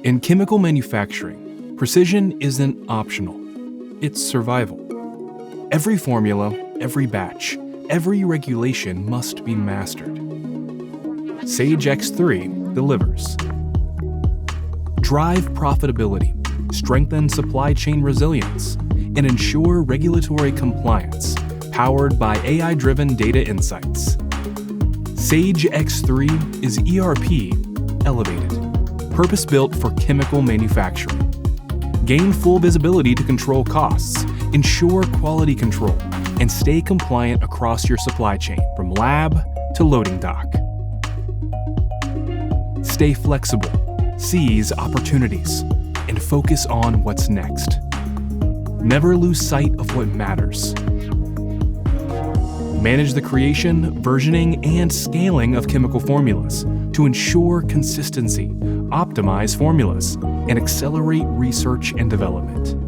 In chemical manufacturing, precision isn't optional. It's survival. Every formula, every batch, every regulation must be mastered. Sage X3 delivers. Drive profitability, strengthen supply chain resilience, and ensure regulatory compliance, powered by AI-driven data insights. Sage X3 is ERP elevated, purpose-built for chemical manufacturing. Gain full visibility to control costs, ensure quality control, and stay compliant across your supply chain, from lab to loading dock. Stay flexible, seize opportunities, and focus on what's next. Never lose sight of what matters. Manage the creation, versioning, and scaling of chemical formulas to ensure consistency, optimize formulas, and accelerate research and development.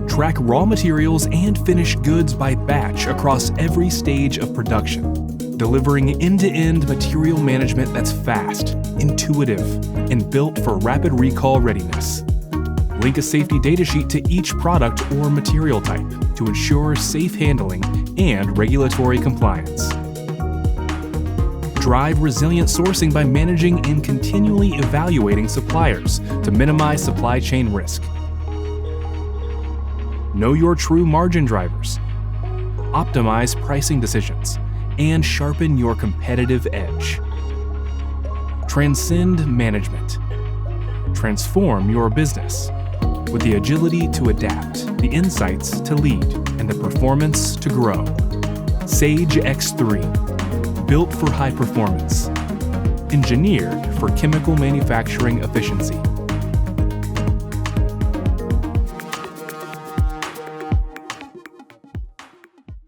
Track raw materials and finished goods by batch across every stage of production, delivering end-to-end material management that's fast, intuitive, and built for rapid recall readiness. Link a safety datasheet to each product or material type to ensure safe handling and regulatory compliance. Drive resilient sourcing by managing and continually evaluating suppliers to minimize supply chain risk. Know your true margin drivers. Optimize pricing decisions and sharpen your competitive edge. Transcend management. Transform your business with the agility to adapt, the insights to lead, and the performance to grow. Sage X3, built for high performance, engineered for chemical manufacturing efficiency.